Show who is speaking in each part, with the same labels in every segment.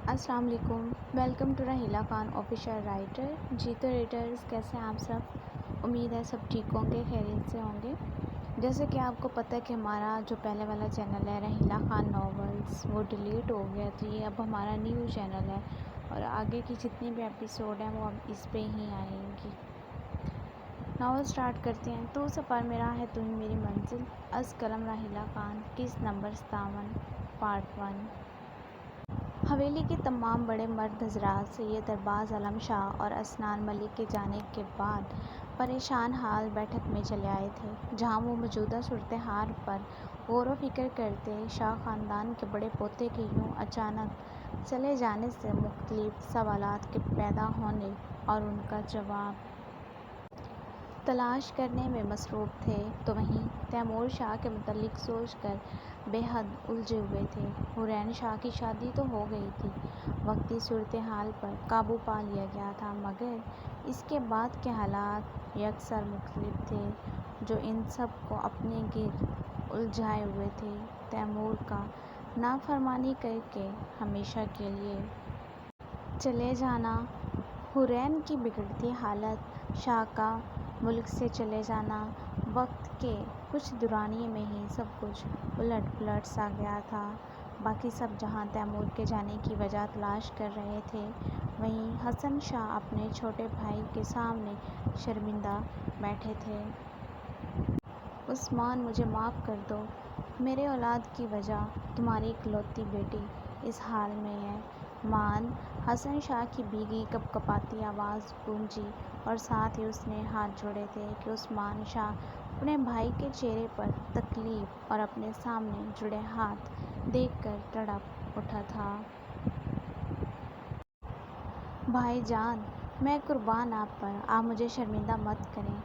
Speaker 1: السلام علیکم، welcome to Raheela Khan official writer. جی تو ریڈرز، کیسے ہیں آپ سب؟ امید ہے سب ٹھیک ہوں گے، خیریت سے ہوں گے۔ جیسے کہ آپ کو پتہ ہے کہ ہمارا جو پہلے والا چینل ہے رحیلہ خان ناولز، وہ ڈیلیٹ ہو گیا تھی۔ اب ہمارا نیو چینل ہے اور آگے کی جتنی بھی ایپیسوڈ ہیں وہ اب اس پہ ہی آئیں گی۔ ناول سٹارٹ کرتے ہیں۔ تو سفر میرا ہے تو ہی میری منزل، از قلم رحیلہ خان، قسط نمبر 57، پارٹ 1۔ حویلی کے تمام بڑے مرد حضرات سید ارباز عالم شاہ اور عثمان ملک کے جانے کے بعد پریشان حال بیٹھک میں چلے آئے تھے، جہاں وہ موجودہ صورتحال پر غور و فکر کرتے۔ شاہ خاندان کے بڑے پوتے کے یوں اچانک چلے جانے سے مختلف سوالات کے پیدا ہونے اور ان کا جواب تلاش کرنے میں مصروف تھے، تو وہیں تیمور شاہ کے متعلق سوچ کر بے حد الجھے ہوئے تھے۔ حسین شاہ کی شادی تو ہو گئی تھی، وقتی صورتحال پر قابو پا لیا گیا تھا، مگر اس کے بعد کے حالات یکسر مختلف تھے، جو ان سب کو اپنے گرد الجھائے ہوئے تھے۔ تیمور کا نافرمانی کر کے ہمیشہ کے لیے چلے جانا، حسین کی بگڑتی حالت، شاہ کا ملک سے چلے جانا، وقت کے کچھ دورانیے میں ہی سب کچھ الٹ پلٹ سا گیا تھا۔ باقی سب جہاں تیمور کے جانے کی وجہ تلاش کر رہے تھے، وہیں حسن شاہ اپنے چھوٹے بھائی کے سامنے شرمندہ بیٹھے تھے۔ عثمان، مجھے معاف کر دو، میرے اولاد کی وجہ تمہاری اکلوتی بیٹی اس حال میں ہے۔ مان! حسن شاہ کی بھیگی کپ کپاتی آواز گونجی اور ساتھ ہی اس نے ہاتھ جوڑے تھے کہ عثمان شاہ اپنے بھائی کے چہرے پر تکلیف اور اپنے سامنے جڑے ہاتھ دیکھ کر تڑپ اٹھا تھا۔ بھائی جان، میں قربان آپ پر، آپ مجھے شرمندہ مت کریں۔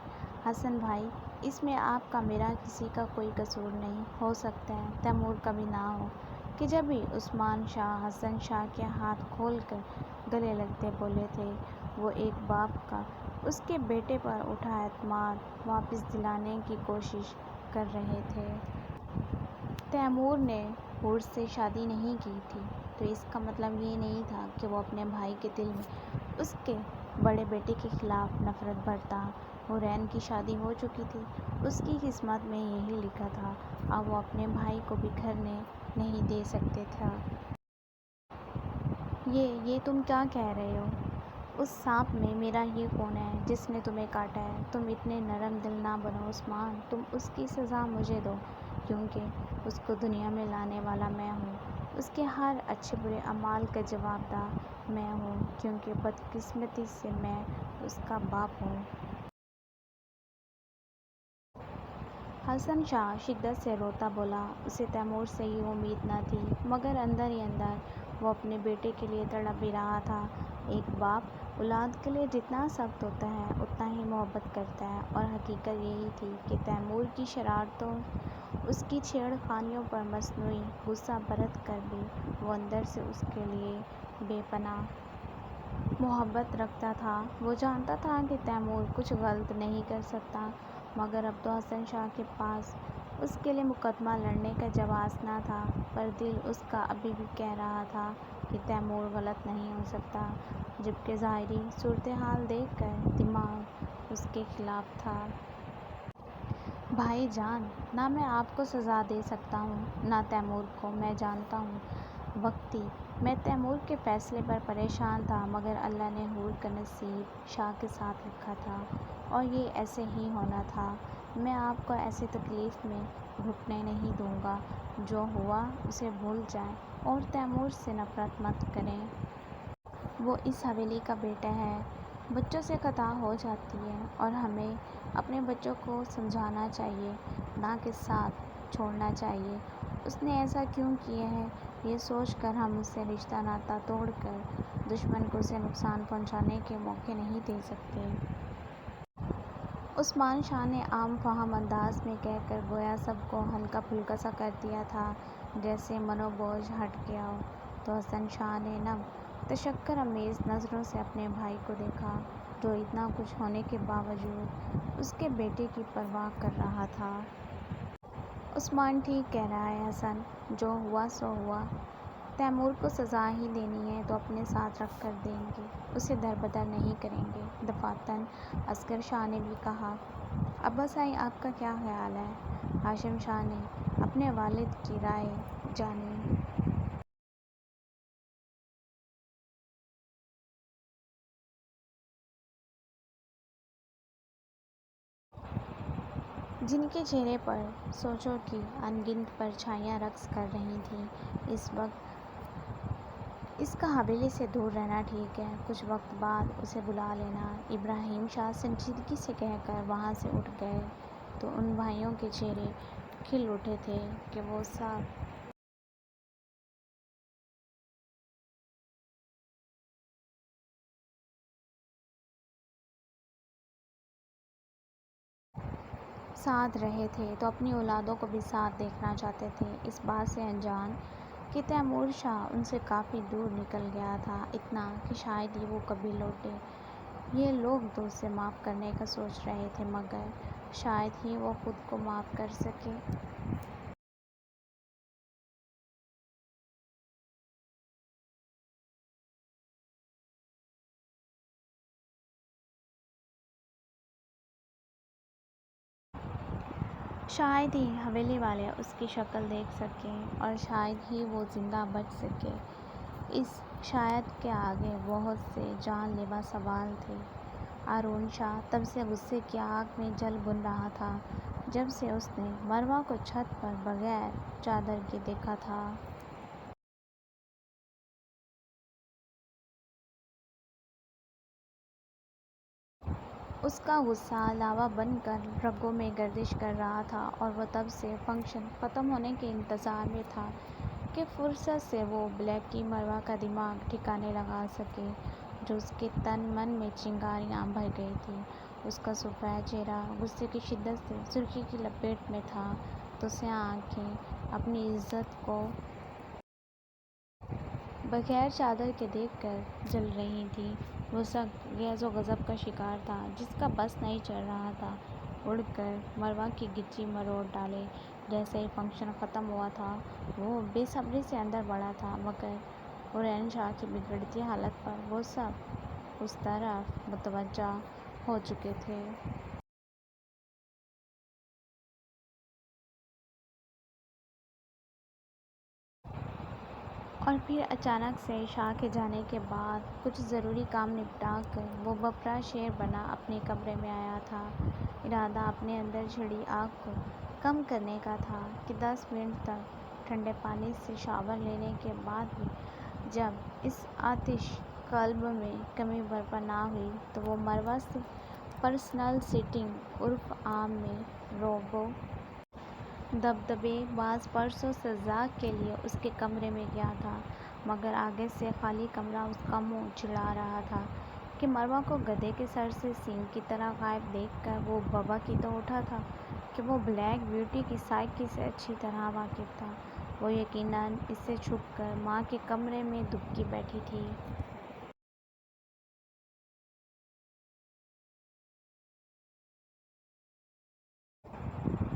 Speaker 1: حسن بھائی، اس میں آپ کا میرا کسی کا کوئی قصور نہیں۔ ہو سکتا ہے تیمور کا بھی نہ ہو کہ جب بھی عثمان شاہ حسن شاہ کے ہاتھ کھول کر گلے لگتے بولے تھے، وہ ایک باپ کا اس کے بیٹے پر اٹھا اعتماد واپس دلانے کی کوشش کر رہے تھے۔ تیمور نے حور سے شادی نہیں کی تھی تو اس کا مطلب یہ نہیں تھا کہ وہ اپنے بھائی کے دل میں اس کے بڑے بیٹے کے خلاف نفرت بھرتا۔ حسین کی شادی ہو چکی تھی، اس کی قسمت میں یہی لکھا تھا، اب وہ اپنے بھائی کو بکھرنے نہیں دے سکتے تھے۔ یہ تم کیا کہہ رہے ہو؟ اس سانپ میں میرا یہ کون ہے جس نے تمہیں کاٹا ہے؟ تم اتنے نرم دل نہ بنو عثمان، تم اس کی سزا مجھے دو، کیونکہ اس کو دنیا میں لانے والا میں ہوں، اس کے ہر اچھے برے اعمال کا جواب دہ میں ہوں، کیونکہ بدقسمتی سے میں اس کا باپ ہوں۔ حسن شاہ شدت سے روتا بولا۔ اسے تیمور سے یہ امید نہ تھی، مگر اندر ہی اندر وہ اپنے بیٹے کے لیے تڑپ بھی رہا تھا۔ ایک باپ اولاد کے لیے جتنا سخت ہوتا ہے اتنا ہی محبت کرتا ہے، اور حقیقت یہی تھی کہ تیمور کی شرارتوں، اس کی چھیڑ خانیوں پر مصنوعی غصہ برت کر بھی وہ اندر سے اس کے لیے بے پناہ محبت رکھتا تھا۔ وہ جانتا تھا کہ تیمور کچھ غلط نہیں کر سکتا، مگر اب تو حسن شاہ کے پاس اس کے لیے مقدمہ لڑنے کا جواز نہ تھا، پر دل اس کا ابھی بھی کہہ رہا تھا کہ تیمور غلط نہیں ہو سکتا، جبکہ ظاہری صورتحال دیکھ کر دماغ اس کے خلاف تھا۔ بھائی جان، نہ میں آپ کو سزا دے سکتا ہوں، نہ تیمور کو۔ میں جانتا ہوں وقتی میں تیمور کے فیصلے پر پریشان تھا، مگر اللہ نے حور کا نصیب شاہ کے ساتھ لکھا تھا اور یہ ایسے ہی ہونا تھا۔ میں آپ کو ایسی تکلیف میں گھٹنے نہیں دوں گا۔ جو ہوا اسے بھول جائیں اور تیمور سے نفرت مت کریں۔ وہ اس حویلی کا بیٹا ہے۔ بچوں سے خطا ہو جاتی ہے اور ہمیں اپنے بچوں کو سمجھانا چاہیے، نہ کہ ساتھ چھوڑنا چاہیے۔ اس نے ایسا کیوں کیا ہے، یہ سوچ کر ہم اس سے رشتہ ناتا توڑ کر دشمن کو اسے نقصان پہنچانے کے موقع نہیں دے سکتے۔ عثمان شاہ نے عام فہم انداز میں کہہ کر گویا سب کو ہلکا پھلکا سا کر دیا تھا، جیسے من و بوجھ ہٹ گیا ہو۔ تو حسن شاہ نے نم تشکر آمیز نظروں سے اپنے بھائی کو دیکھا، جو اتنا کچھ ہونے کے باوجود اس کے بیٹے کی پرواہ کر رہا تھا۔ عثمان ٹھیک کہہ رہا ہے حسن، جو ہوا سو ہوا۔ تیمور کو سزا ہی دینی ہے تو اپنے ساتھ رکھ کر دیں گے، اسے دربدر نہیں کریں گے۔ دفاتراً اصغر شاہ نے بھی کہا، عباس آئی آپ کا کیا خیال ہے؟ ہاشم شاہ نے اپنے والد کی رائے جانی۔ جن کے چہرے پر سوچوں کی ان گنت پرچھائیاں رقص کر رہی تھیں، اس وقت اس کا حویلی سے دور رہنا ٹھیک ہے، کچھ وقت بعد اسے بلا لینا۔ ابراہیم شاہ سنجیدگی سے کہہ کر وہاں سے اٹھ گئے تو ان بھائیوں کے چہرے کھل اٹھے تھے کہ وہ سب ساتھ رہے تھے تو اپنی اولادوں کو بھی ساتھ دیکھنا چاہتے تھے، اس بات سے انجان کہ تیمور شاہ ان سے کافی دور نکل گیا تھا، اتنا کہ شاید ہی وہ کبھی لوٹے۔ یہ لوگ تو اسے معاف کرنے کا سوچ رہے تھے، مگر شاید ہی وہ خود کو معاف کر سکے۔ شاید ہی حویلی والے اس کی شکل دیکھ سکیں اور شاید ہی وہ زندہ بچ سکے۔ اس شاید کے آگے بہت سے جان لیوا سوال تھے۔ ہارون شاہ تب سے غصے کی آگ میں جل بھن رہا تھا جب سے اس نے مروہ کو چھت پر بغیر چادر کے دیکھا تھا۔ اس کا غصہ لاوا بن کر رگوں میں گردش کر رہا تھا اور وہ تب سے فنکشن ختم ہونے کے انتظار میں تھا کہ فرصت سے وہ بلیکی مروہ کا دماغ ٹھکانے لگا سکے، جو اس کے تن من میں چنگاریاں بھر گئی تھیں۔ اس کا سفید چہرہ غصے کی شدت سے سرخی کی لپیٹ میں تھا تو سیاہ آنکھیں اپنی عزت کو بغیر چادر کے دیکھ کر جل رہی تھیں۔ وہ سخت غیظ و غضب کا شکار تھا جس کا بس نہیں چل رہا تھا، اڑ کر مروہ کی گچی مروڑ ڈالے۔ جیسے ہی فنکشن ختم ہوا تھا وہ بے صبری سے اندر بڑھا تھا، مگر حسین شاہ کی بگڑتی حالت پر وہ سب اس طرف متوجہ ہو چکے تھے۔ اور پھر اچانک سے شاہ کے جانے کے بعد کچھ ضروری کام نپٹا کر وہ بپرا شیر بنا اپنے کمرے میں آیا تھا۔ ارادہ اپنے اندر چھڑی آگ کو کم کرنے کا تھا کہ 10 منٹ تک ٹھنڈے پانی سے شاور لینے کے بعد بھی جب اس آتش قلب میں کمی برپا نہ ہوئی تو وہ مروہ صرف پرسنل سیٹنگ عرف عام میں روب و دبدبے باز پرسوں سزاق کے لیے اس کے کمرے میں گیا تھا، مگر آگے سے خالی کمرہ اس کا منہ چڑھا رہا تھا کہ مروہ کو گدھے کے سر سے سینگ کی طرح غائب دیکھ کر وہ ببا کی تو اٹھا تھا کہ وہ بلیک بیوٹی کی سائیکی سے اچھی طرح واقف تھا۔ وہ یقیناً اس سے چھپ کر ماں کے کمرے میں دبکی بیٹھی تھی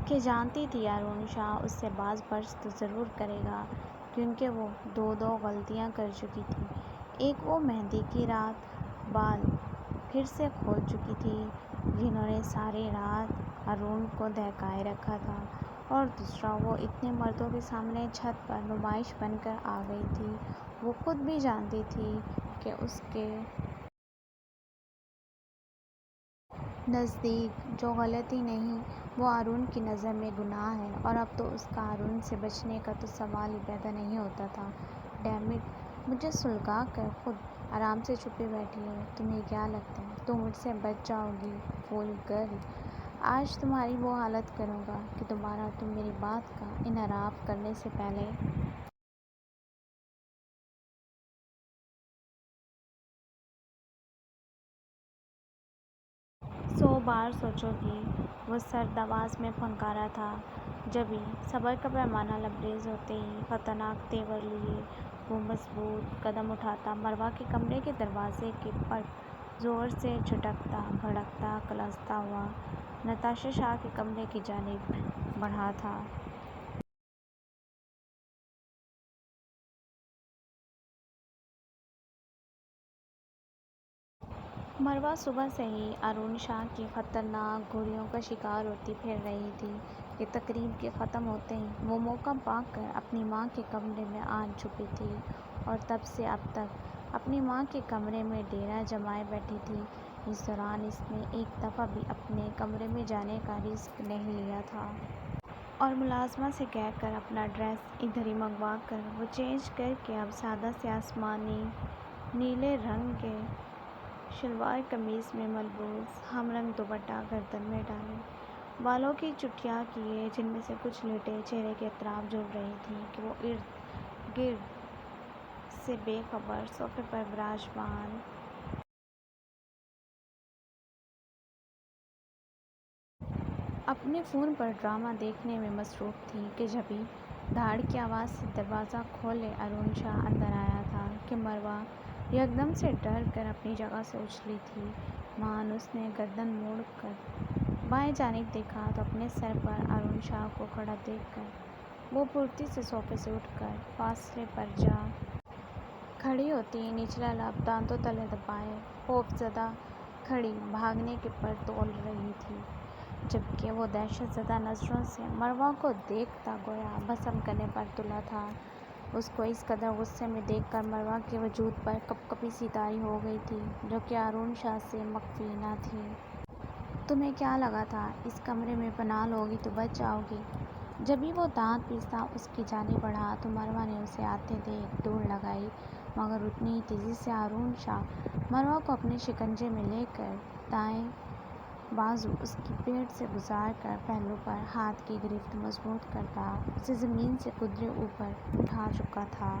Speaker 1: کہ جانتی تھی ہارون شاہ اس سے باز پرس تو ضرور کرے گا، کیونکہ وہ دو غلطیاں کر چکی تھی۔ ایک وہ مہندی کی رات بال پھر سے کھول چکی تھی جنہوں نے ساری رات ہارون کو دہکائے رکھا تھا، اور دوسرا وہ اتنے مردوں کے سامنے چھت پر نمائش بن کر آ گئی تھی۔ وہ خود بھی جانتی تھی کہ اس کے نزدیک جو غلطی نہیں وہ ہارون کی نظر میں گناہ ہے، اور اب تو اس کا ہارون سے بچنے کا تو سوال ہی پیدا نہیں ہوتا تھا۔ ڈیمn اٹ، مجھے سلگا کر خود آرام سے چھپی بیٹھی ہو، تمہیں کیا لگتا ہے تم مجھ سے بچ جاؤ گی؟ فول گرل، آج تمہاری وہ حالت کروں گا کہ دوبارہ تم میری بات کا انحراف کرنے سے پہلے 100 بار سوچو گی۔ وہ سرد آواز میں پھنکارا تھا۔ جبھی صبر کا پیمانہ لبریز ہوتے ہی خطرناک تیور لیے وہ مضبوط قدم اٹھاتا مروہ کے کمرے کے دروازے کے پٹ زور سے جھٹکتا بھڑکتا کلستا ہوا نتاشا شاہ کے کمرے کی جانب بڑھا تھا۔ مروہ صبح سے ہی ارون شاہ کی خطرناک گھڑیوں کا شکار ہوتی پھر رہی تھی کہ تقریب کے ختم ہوتے ہی وہ موقع پا کر اپنی ماں کے کمرے میں آ چھپی تھی اور تب سے اب تک اپنی ماں کے کمرے میں ڈیرا جمائے بیٹھی تھی۔ اس دوران اس نے ایک دفعہ بھی اپنے کمرے میں جانے کا رسک نہیں لیا تھا اور ملازمہ سے کہہ کر اپنا ڈریس ادھر ہی منگوا کر وہ چینج کر کے اب سادہ سے آسمانی نیلے رنگ کے شلوار قمیص میں ملبوس ہم رنگ دوپٹہ گردن میں ڈالے، بالوں کی چٹیاں کیے جن میں سے کچھ لٹیں چہرے کے اطراف جھول رہی تھیں کہ وہ ارد گرد سے بے خبر صوفے پر براجمان اپنے فون پر ڈرامہ دیکھنے میں مصروف تھی کہ جبھی دھاڑ کی آواز سے دروازہ کھولے ارون شاہ اندر آیا تھا کہ مروہ یکدم سے ڈر کر اپنی جگہ سے اچھلی تھی۔ مہان اس نے گردن موڑ کر بائیں جانب دیکھا تو اپنے سر پر ارون شاہ کو کھڑا دیکھ کر وہ پھرتی سے صوفے سے اٹھ کر فاصلے پر جا کھڑی ہوتی نچلا لب دانتوں تلے دبائے خوف زدہ کھڑی بھاگنے کے پر تول رہی تھی، جبکہ وہ دہشت زدہ نظروں سے مروہ کو دیکھتا گویا بھسم کرنے پر تلا تھا۔ اس کو اس قدر غصے میں دیکھ کر مروہ کے وجود پر کپ کپی سی طاری ہو گئی تھی جو کہ ارون شاہ سے مخفی نہ تھی۔ تمہیں کیا لگا تھا اس کمرے میں پناہ لوگی تو بچ جاؤ گی؟ جبھی وہ دانت پیستا اس کی جانب بڑھا تو مروہ نے اسے آتے دیکھ دوڑ لگائی، مگر اتنی ہی تیزی سے ارون شاہ مروہ کو اپنے شکنجے میں لے کر دائیں بازو اس کی پیٹھ سے گزار کر پہلو پر ہاتھ کی گرفت مضبوط کرتا اسے زمین سے قدرے اوپر اٹھا چکا تھا۔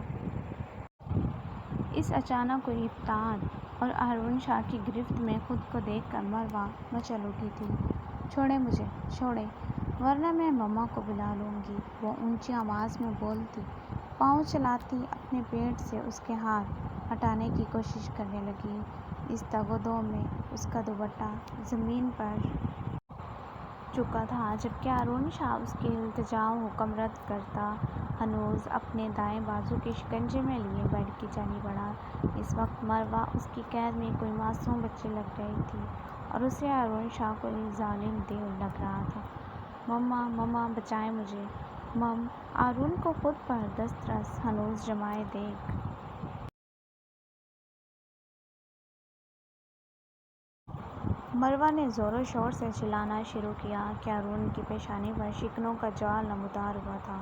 Speaker 1: اس اچانک ہوئی ابتعاد اور ارون شاہ کی گرفت میں خود کو دیکھ کر مروہ مچل اٹھی تھی۔ چھوڑیں مجھے، چھوڑیں، ورنہ میں مما کو بلا لوں گی، وہ اونچی آواز میں بولتی پاؤں چلاتی اپنے پیٹ سے اس کے ہاتھ ہٹانے کی کوشش کرنے لگی۔ اس تگ و دو میں اس کا دوپٹہ زمین پر چکا تھا جبکہ ارون شاہ اس کی التجا و حکم رد کرتا ہنوز اپنے دائیں بازو کے شکنجے میں لیے بیڈ کی جانب بڑھا۔ اس وقت مروہ اس کی قید میں کوئی معصوم بچی لگ رہی تھی اور اسے ارون شاہ کوئی ظالم دیو لگ رہا تھا۔ مما، مما بچائیں مجھے، مم۔ ارون کو خود پر دسترس ہنوز جمائے دیکھ مروہ نے زور و شور سے چلانا شروع کیا کہ ارون کی پیشانی پر شکنوں کا جال نمودار ہوا تھا۔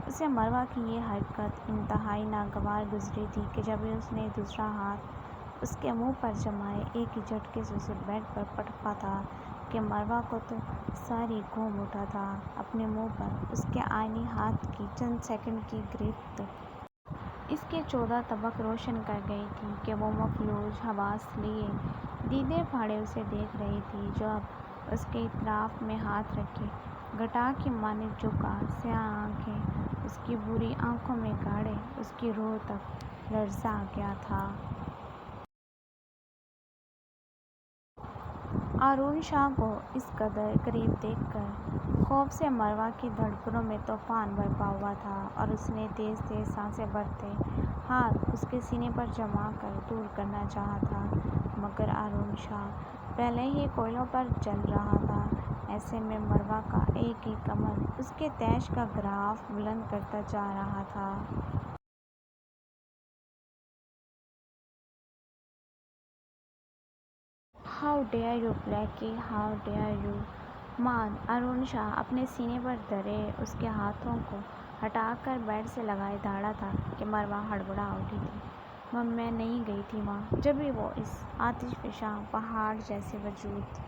Speaker 1: اسے مروہ کی یہ حرکت انتہائی ناگوار گزری تھی کہ جبھی اس نے دوسرا ہاتھ اس کے منہ پر جمائے ایک ہی جھٹکے سے اسے بیڈ پر پٹکا تھا کہ مروہ کو تو ساری گھوم اٹھا تھا۔ اپنے منہ پر اس کے آئینی ہاتھ کی چند سیکنڈ کی گرفت اس کے 14 طبق روشن کر گئی تھی کہ وہ مفلوج حواس لیے دیدے پھاڑے اسے دیکھ رہی تھی جو اب اس کے اطراف میں ہاتھ رکھے گٹا کی مانند جھکا سیاہ آنکھیں اس کی بھوری آنکھوں میں گاڑے اس کی روح تک لرزا گیا تھا۔ ارون شاہ کو اس قدر قریب دیکھ کر خوف سے مروہ کی دھڑکنوں میں طوفان برپا ہوا تھا اور اس نے تیز تیز سانسیں بھرتے ہاتھ اس کے سینے پر جما کر دور کرنا چاہا تھا، مگر ارون شاہ پہلے ہی کوئلوں پر جل رہا تھا۔ ایسے میں مروہ کا ایک ایک عمل اس کے طیش کا گراف بلند کرتا جا رہا تھا۔ How dare you Blackie, how dare you! مان! ارون شاہ اپنے سینے پر دھرے اس کے ہاتھوں کو ہٹا کر بیڈ سے لگائے دھاڑا تھا کہ مروہ ہڑبڑا اٹھی تھی۔ مم، میں نہیں گئی تھی وہاں۔ جبھی وہ اس آتش فشاں پہاڑ جیسے وجود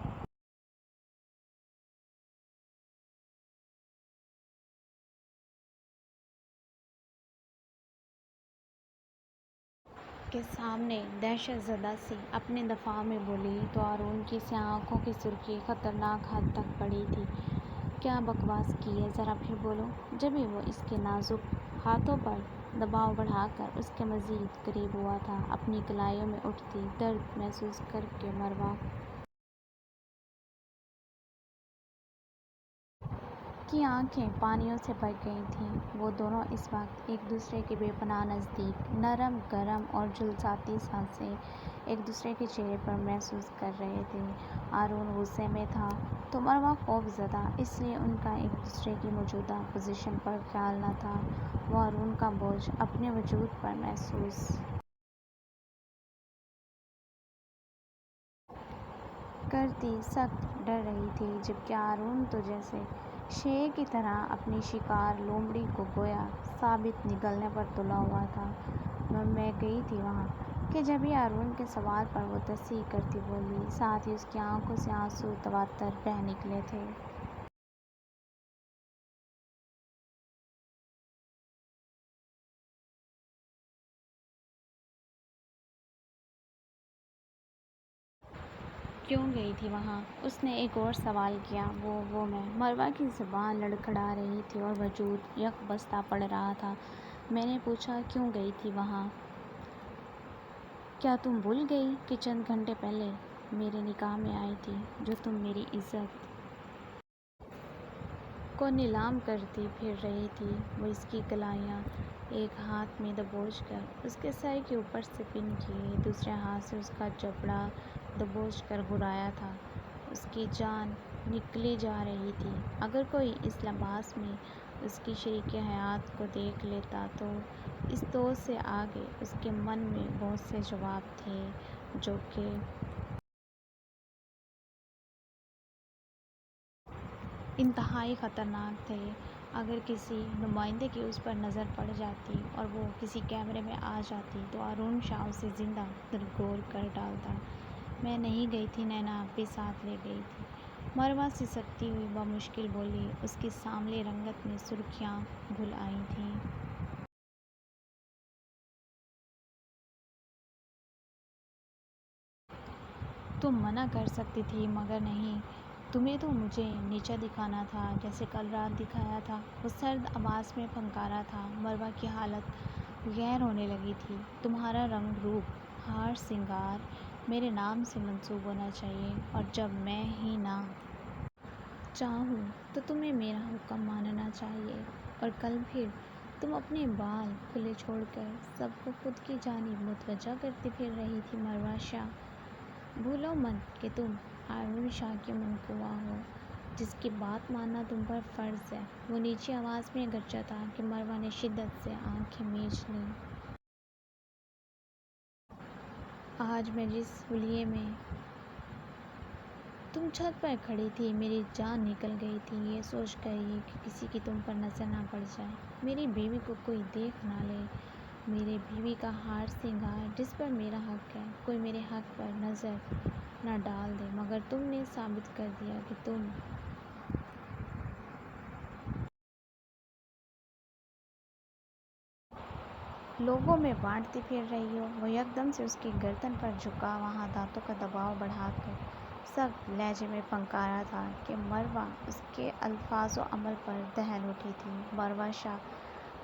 Speaker 1: کے سامنے دہشت زدہ سی اپنے دفاع میں بولی تو ارون کی سیاہ آنکھوں کی سرخی خطرناک حد تک بڑھی تھی۔ کیا بکواس کی ہے، ذرا پھر بولو! جبھی وہ اس کے نازک ہاتھوں پر دباؤ بڑھا کر اس کے مزید قریب ہوا تھا، اپنی کلائیوں میں اٹھتی درد محسوس کر کے مروہ کی آنکھیں پانیوں سے بھر گئی تھیں۔ وہ دونوں اس وقت ایک دوسرے کے بے پناہ نزدیک، نرم گرم اور جھلساتی سانسیں ایک دوسرے کے چہرے پر محسوس کر رہے تھے۔ ہارون غصے میں تھا تو مروہ خوف زدہ، اس لیے ان کا ایک دوسرے کی موجودہ پوزیشن پر خیال نہ تھا۔ وہ ہارون کا بوجھ اپنے وجود پر محسوس کرتی سخت ڈر رہی تھی، جبکہ ہارون تو جیسے شیر کی طرح اپنی شکار لومڑی کو گویا ثابت نگلنے پر تلا ہوا تھا۔ میں گئی تھی وہاں کہ جب ہی ہارون کے سوال پر وہ تصحیح کرتی بولی، ساتھ ہی اس کی آنکھوں سے آنسو تواتر بہہ نکلے تھے۔ کیوں گئی تھی وہاں؟ اس نے ایک اور سوال کیا۔ وہ میں مروہ کی زبان لڑکھڑا رہی تھی اور وجود یک بستہ پڑ رہا تھا۔ میں نے پوچھا، کیوں گئی تھی وہاں؟ کیا تم بھول گئی کہ چند گھنٹے پہلے میرے نکاح میں آئی تھی، جو تم میری عزت کو نیلام کرتی پھر رہی تھی؟ وہ اس کی کلائیاں ایک ہاتھ میں دبوچ کر اس کے سر کے اوپر سے پن کیے، دوسرے ہاتھ سے اس کا جبڑا دبوچ کر گھرایا تھا۔ اس کی جان نکلی جا رہی تھی۔ اگر کوئی اس لباس میں اس کی شریک حیات کو دیکھ لیتا تو اس دور سے آگے اس کے من میں بہت سے جواب تھے جو کہ انتہائی خطرناک تھے۔ اگر کسی نمائندے کی اس پر نظر پڑ جاتی اور وہ کسی کیمرے میں آ جاتی تو ہارون شاہ اسے زندہ درگور کر ڈالتا۔ میں نہیں گئی تھی، نینا بھی ساتھ لے گئی تھی، مروہ سسکتی ہوئی بمشکل بولی۔ اس کی سانولی رنگت میں سرخیاں گھل آئی تھیں۔ تم منع کر سکتی تھی مگر نہیں، تمہیں تو مجھے نیچا دکھانا تھا جیسے کل رات دکھایا تھا۔ وہ سرد آواز میں پھنکارا تھا۔ مروہ کی حالت غیر ہونے لگی تھی۔ تمہارا رنگ روپ ہار سنگار میرے نام سے منسوب ہونا چاہیے، اور جب میں ہی نہ چاہوں تو تمہیں میرا حکم ماننا چاہیے۔ اور کل پھر تم اپنے بال کھلے چھوڑ کر سب کو خود کی جانب متوجہ کرتی پھر رہی تھی۔ مروہ شاہ، بھولو مت کہ تم ہارون شاہ کی منقوہ ہو، جس کی بات ماننا تم پر فرض ہے۔ وہ نیچی آواز میں گرجا تھا کہ مروہ نے شدت سے آنکھیں میچ لیں۔ آج میں جس حلیے میں تم چھت پر کھڑی تھی، میری جان نکل گئی تھی یہ سوچ کر ہی کہ کسی کی تم پر نظر نہ پڑ جائے، میری بیوی کو کوئی دیکھ نہ لے، میری بیوی کا ہار سنگار جس پر میرا حق ہے، کوئی میرے حق پر نظر نہ ڈال دے۔ مگر تم نے ثابت کر دیا کہ تم لوگوں میں بانٹتی پھر رہی ہو۔ وہ یکدم سے اس کی گردن پر جھکا، وہاں دانتوں کا دباؤ بڑھا کر سخت لہجے میں پھنکارا تھا کہ مروہ اس کے الفاظ و عمل پر دہل اٹھی تھی۔ مروہ شاہ،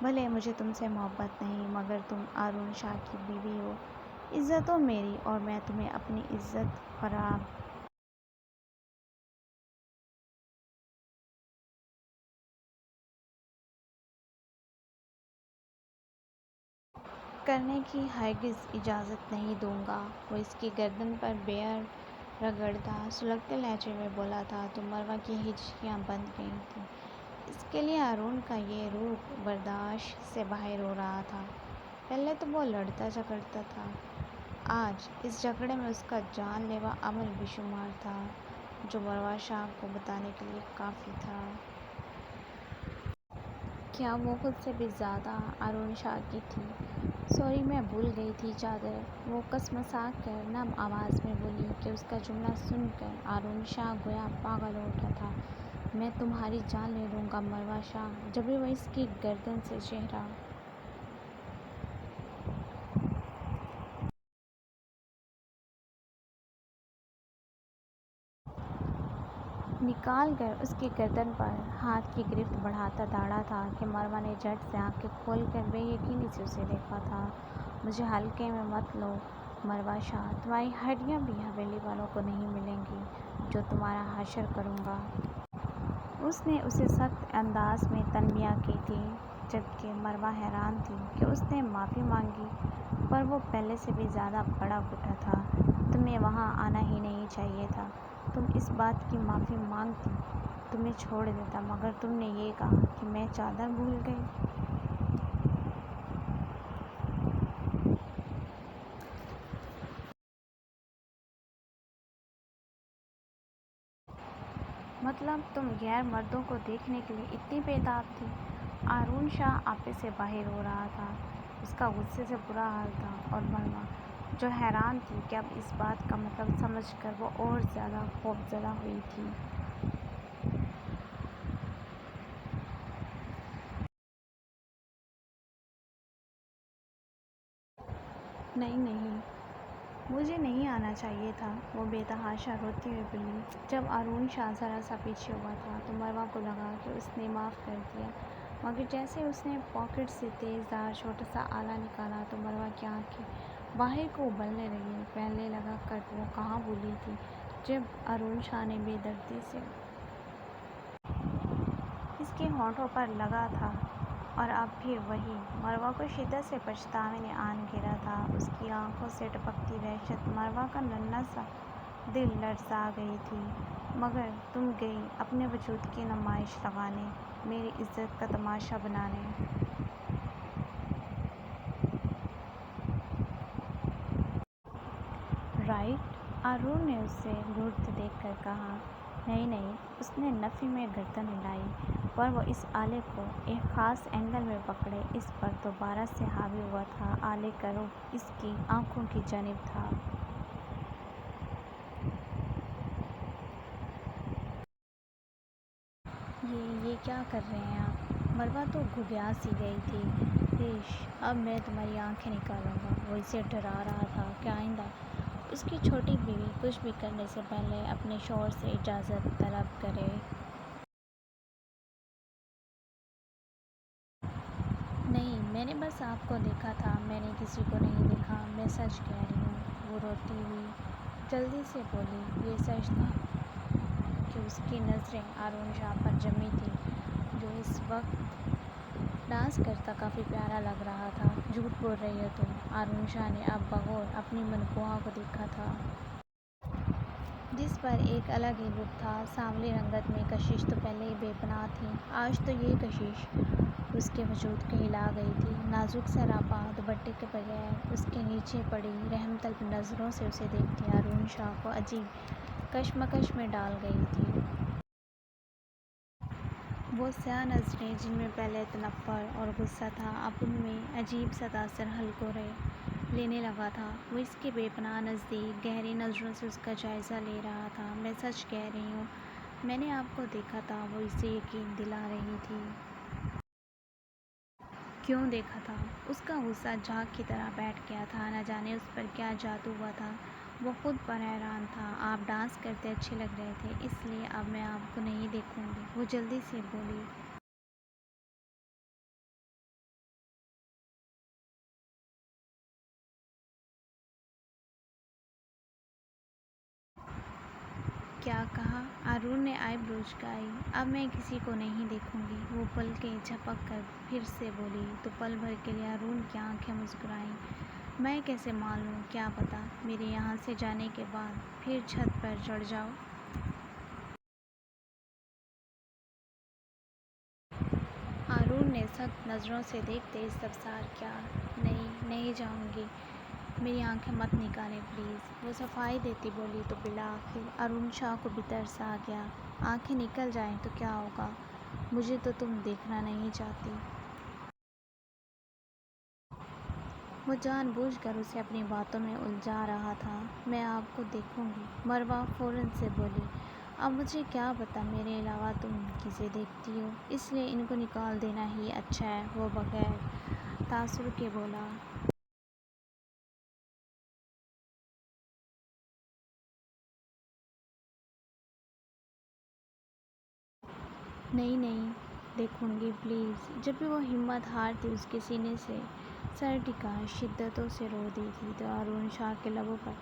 Speaker 1: بھلے مجھے تم سے محبت نہیں، مگر تم ہارون شاہ کی بیوی ہو، عزت ہو میری، اور میں تمہیں اپنی عزت فراہم کرنے کی ہرگز اجازت نہیں دوں گا۔ وہ اس کی گردن پر بیعر رگڑتا سلگتے لہجے میں بولا تھا تو مروہ کی ہچکیاں بندھ گئی تھیں۔ اس کے لیے ہارون کا یہ روپ برداشت سے باہر ہو رہا تھا۔ پہلے تو وہ لڑتا جھگڑتا تھا، آج اس جھگڑے میں اس کا جان لیوا عمل بھی شمار تھا، جو مروہ شاہ کو بتانے کے لیے کافی تھا۔ کیا وہ خود سے بھی زیادہ ہارون شاہ کی تھی؟ سوری، میں بھول گئی تھی چادر۔ وہ کسمسا کر نم آواز میں بولی کہ اس کا جملہ سن کر ہارون شاہ گویا پاگل ہو اٹھا تھا۔ میں تمہاری جان لے لوں گا مروہ شاہ۔ جبھی وہ اس کی گردن سے چہرہ نکال کر اس کی گردن پر ہاتھ کی گرفت بڑھاتا دوڑا تھا کہ مروہ نے جھٹ سے آنکھیں کھول کر بے یقینی سے اسے دیکھا تھا۔ مجھے ہلکے میں مت لو مروہ شاہ، تمہاری ہڈیاں بھی حویلی والوں کو نہیں ملیں گی جو تمہارا حشر کروں گا۔ اس نے اسے سخت انداز میں تنبیہ کی تھی، جبکہ مروہ حیران تھی کہ اس نے معافی مانگی، پر وہ پہلے سے بھی زیادہ بھڑک اٹھا تھا۔ تمہیں وہاں آنا ہی نہیں چاہیے تھا، تم اس بات کی معافی مانگتی، تمہیں چھوڑ دیتا، مگر تم نے یہ کہا کہ میں چادر بھول گئی۔ مطلب تم غیر مردوں کو دیکھنے کے لیے اتنی بےتاب تھی؟ ہارون شاہ آپے سے باہر ہو رہا تھا، اس کا غصے سے برا حال تھا، اور مروہ جو حیران تھی کہ اب اس بات کا مطلب سمجھ کر وہ اور زیادہ خوفزدہ ہوئی تھی۔ نہیں نہیں، مجھے نہیں آنا چاہیے تھا، وہ بے تحاشا روتی ہوئی بولی۔ جب ہارون شاہ ذرا سا پیچھے ہوا تھا تو مروہ کو لگا کہ اس نے معاف کر دیا، مگر جیسے اس نے پاکٹ سے تیز دھار چھوٹا سا آلہ نکالا تو مروہ کی آنکھیں باہر کو ابلنے لگیں۔ پہلے لگا کر وہ کہاں بھولی تھی جب ہارون شاہ نے بے دردی سے اس کے ہونٹوں پر لگا تھا، اور اب پھر وہی۔ مروہ کو شدت سے پچھتاوے نے آن گھیرا تھا، اس کی آنکھوں سے ٹپکتی وحشت مروہ کا ننھا سا دل لرزا گئی تھی۔ مگر تم گئی اپنے وجود کی نمائش لگانے، میری عزت کا تماشا بنانے۔ رائٹ؟ ہارون نے اسے گھورتے دیکھ کر کہا۔ نہیں نہیں، اس نے نفی میں گردن ہلائی، پر وہ اس آلے کو ایک خاص اینگل میں پکڑے اس پر دوبارہ سے حاوی ہوا تھا۔ آلے کا رخ اس کی آنکھوں کی جانب تھا۔ یہ کیا کر رہے ہیں آپ؟ مروہ تو گھبرا سی گئی تھی۔ ریش، اب میں تمہاری آنکھیں نکالوں گا۔ وہ اسے ڈرا رہا تھا کہ آئندہ اس کی چھوٹی بیوی کچھ بھی کرنے سے پہلے اپنے شوہر سے اجازت طلب کرے۔ نہیں، میں نے بس آپ کو دیکھا تھا، میں نے کسی کو نہیں دیکھا، میں سچ کہہ رہی ہوں، وہ روتی ہوئی جلدی سے بولی۔ یہ سچ تھا کہ اس کی نظریں ہارون شاہ پر جمی تھیں، جو اس وقت ڈانس کرتا کافی پیارا لگ رہا تھا۔ جھوٹ بول رہی ہو تم۔ ہارون شاہ نے اب بغور اپنی منکوہوں کو دیکھا تھا، جس پر ایک الگ ہی لطف تھا۔ سانولی رنگت میں کشش تو پہلے ہی بے پناہ تھی، آج تو یہ کشش اس کے وجود کو ہلا گئی تھی۔ نازک سراپا دوپٹے کے بغیر اس کے نیچے پڑی رحم طلب نظروں سے اسے دیکھتی ہارون شاہ کو عجیب کشمکش میں ڈال گئی تھی۔ وہ سیاہ نظریں جن میں پہلے تنفر اور غصہ تھا، اب ان میں عجیب سا تاثر حلقوں لینے لگا تھا۔ وہ اس کے بے پناہ نزدیک گہری نظروں سے اس کا جائزہ لے رہا تھا۔ میں سچ کہہ رہی ہوں، میں نے آپ کو دیکھا تھا، وہ اسے یقین دلا رہی تھی۔ کیوں دیکھا تھا؟ اس کا غصہ جھاگ کی طرح بیٹھ گیا تھا، نہ جانے اس پر کیا جادو ہوا تھا۔ وہ خود پر حیران تھا۔ آپ ڈانس کرتے اچھے لگ رہے تھے، اس لیے اب میں آپ کو نہیں دیکھوں گی، وہ جلدی سے بولی۔ کیا کہا؟ ہارون نے آئی بروز جھکائی۔ اب میں کسی کو نہیں دیکھوں گی، وہ پلکیں جھپک کر پھر سے بولی۔ تو پل بھر کے لیے ہارون کی آنکھیں مسکرائیں۔ میں کیسے مان لوں؟ کیا پتہ میرے یہاں سے جانے کے بعد پھر چھت پر چڑھ جاؤ۔ ہارون نے سخت نظروں سے دیکھتے استفسار کیا۔ نہیں، نہیں جاؤں گی، میری آنکھیں مت نکالیں پلیز، وہ صفائی دیتی بولی۔ تو بالآخر ہارون شاہ کو بھی ترس آ گیا۔ آنکھیں نکل جائیں تو کیا ہوگا؟ مجھے تو تم دیکھنا نہیں چاہتی۔ وہ جان بوجھ کر اسے اپنی باتوں میں الجھا رہا تھا۔ میں آپ کو دیکھوں گی، مروہ فوراً سے بولی۔ اب مجھے کیا پتہ میرے علاوہ تم کسے دیکھتی ہو، اس لیے ان کو نکال دینا ہی اچھا ہے، وہ بغیر تاثر کے بولا۔ نہیں نہیں، دیکھوں گی پلیز۔ جب بھی وہ ہمت ہارتی اس کے سینے سے سر ٹکا شدتوں سے رو دی تھی تو ہارون شاہ کے لبوں پر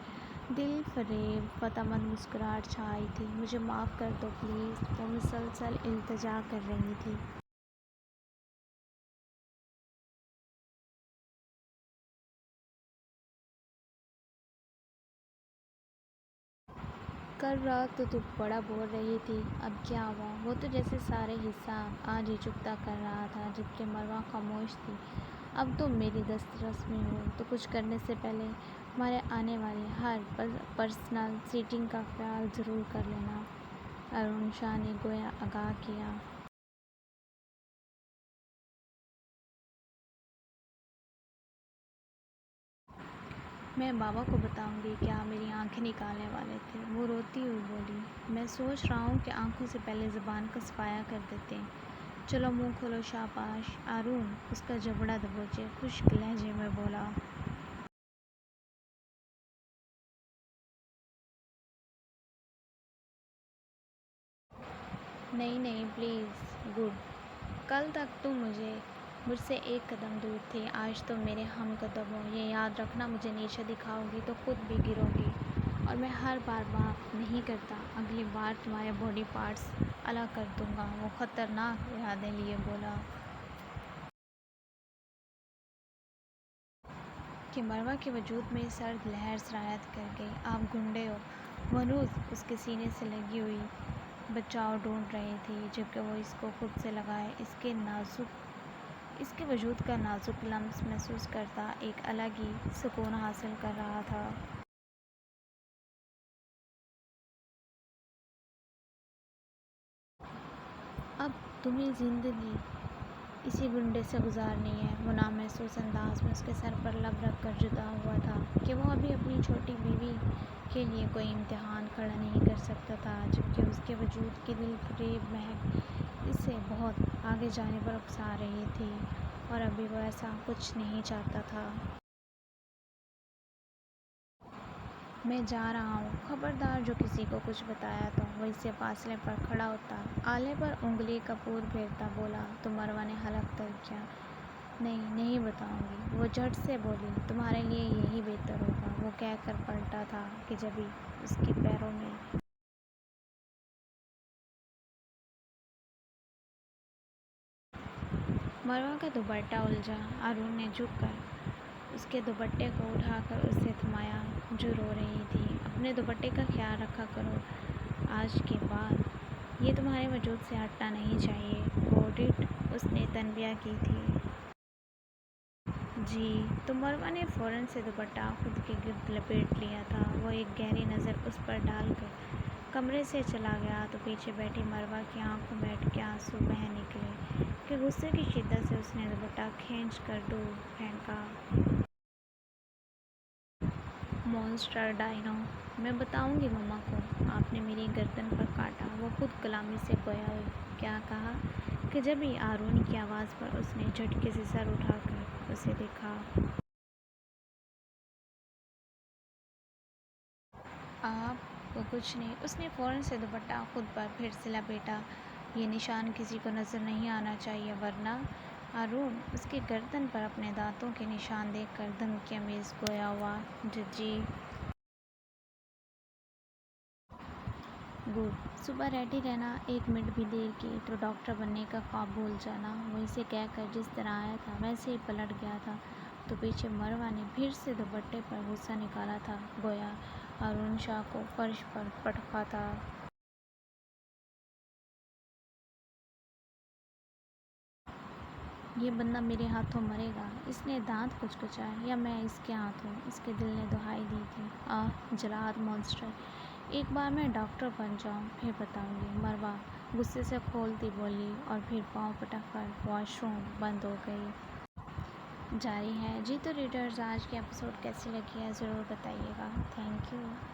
Speaker 1: دل فریب فتح مند مسکراہٹ چھائی تھی۔ مجھے معاف کر دو پلیز، وہ مسلسل التجا کر رہی تھی۔ کل رات تو بڑا بول رہی تھی، اب کیا ہوا؟ وہ تو جیسے سارے حساب آج ہی چکتا کر رہا تھا، جبکہ مروہ خاموش تھی۔ اب تم میری دسترس میں ہو تو کچھ کرنے سے پہلے ہمارے آنے والی ہر پرسنل سیٹنگ کا خیال ضرور کر لینا، ارون شاہ نے گویا آگاہ کیا۔ میں بابا کو بتاؤں گی کہ آپ میری آنکھیں نکالنے والے تھے، وہ روتی ہوئی بولی۔ میں سوچ رہا ہوں کہ آنکھوں سے پہلے زبان کا صفایا کر دیتے ہیں۔ چلو منہ کھولو شاباش۔ ارون اس کا جبڑا دبوچے خشک لہجے میں بولا۔ نہیں نہیں پلیز، گڈ۔ کل تک تم مجھ سے ایک قدم دور تھی، آج تم میرے ہم قدم ہو۔ یہ یاد رکھنا، مجھے نیچے دکھاؤ گی تو خود بھی گرو گی، اور میں ہر بار معاف نہیں کرتا، اگلی بار تمہارے باڈی پارٹس الگ کر دوں گا، وہ خطرناک ارادے لیے بولا۔ کہ مروہ کے وجود میں سرد لہر سرایت کر گئی۔ آپ گنڈے ہو، مہنوز اس کے سینے سے لگی ہوئی بچاؤ ڈھونڈ رہی تھی، جبکہ وہ اس کو خود سے لگائے اس کے وجود کا نازک لمس محسوس کرتا ایک الگ ہی سکون حاصل کر رہا تھا۔ اب تمہیں زندگی اسی گنڈے سے گزارنی ہے، وہ نامحسوس انداز میں اس کے سر پر لب رکھ کر جدا ہوا تھا کہ وہ ابھی اپنی چھوٹی بیوی کے لیے کوئی امتحان کھڑا نہیں کر سکتا تھا، جبکہ اس کے وجود کی دل فریب مہک اسے بہت آگے جانے پر اکسا رہی تھی، اور ابھی وہ ایسا کچھ نہیں چاہتا تھا۔ میں جا رہا ہوں، خبردار جو کسی کو کچھ بتایا تو وہ اس سے فاصلے پر کھڑا ہوتا، آلے پر انگلی کپور پھیرتا بولا۔ تو مروہ نے حلف تلک کیا، نہیں بتاؤں گی، وہ جھٹ سے بولی۔ تمہارے لیے یہی بہتر ہوگا، وہ کہہ کر پلٹا تھا کہ جبھی اس کے پیروں میں مروہ کا دوپٹہ الجھا۔ ارون نے جھک کر اس کے دوپٹے کو اٹھا کر اسے تھمایا جو رو رہی تھی۔ اپنے دوپٹے کا خیال رکھا کرو، آج کے بعد یہ تمہارے وجود سے ہٹنا نہیں چاہیے، گوٹ اٹ، اس نے تنبیہ کی تھی۔ جی۔ تو مروہ نے فوراً سے دوپٹہ خود کے گرد لپیٹ لیا تھا۔ وہ ایک گہری نظر اس پر ڈال کر کمرے سے چلا گیا تو پیچھے بیٹھی مروہ کی آنکھوں میں اٹکے آنسو بہہ نکلے کہ غصے کی شدت سے اس نے دوپٹہ کھینچ کر دور پھینکا۔ مونسٹر ڈائنو، میں بتاؤں گی مما کو، آپ نے میری گردن پر کاٹا، وہ خود کلامی سے گویا ہوئی۔ کیا کہا؟ کہ جبھی ارون کی آواز پر اس نے جھٹکے سے سر اٹھا کر اسے دیکھا۔ آپ کو کچھ نہیں، اس نے فوراً سے دوپٹہ خود پر پھر سے لپیٹا۔ یہ نشان کسی کو نظر نہیں آنا چاہیے ورنہ۔ ارون اس کی گردن پر اپنے دانتوں کے نشان دیکھ کر دھمکی آمیز گویا ہوا۔ ججی گڈ، صبح ریڈی رہنا، ایک منٹ بھی دیر کی تو ڈاکٹر بننے کا خواب بھول جانا۔ وہ اسے کہہ کر جس طرح آیا تھا ویسے ہی پلٹ گیا تھا تو پیچھے مروہ نے پھر سے دوپٹے پر غصہ نکالا تھا، گویا ارون شاہ کو فرش پر پٹکا تھا۔ یہ بندہ میرے ہاتھوں مرے گا، اس نے دانت کچکچائے، یا میں اس کے ہاتھوں، اس کے دل نے دہائی دی تھی۔ آہ جلاد مونسٹر، ایک بار میں ڈاکٹر بن جاؤں پھر بتاؤں گی، مروہ غصے سے کھولتی بولی، اور پھر پاؤں پٹک کر واش روم بند ہو گئی۔ جاری ہے۔ جی تو ریڈرز، آج کی ایپیسوڈ کیسی لگی ہے ضرور بتائیے گا۔ Thank you.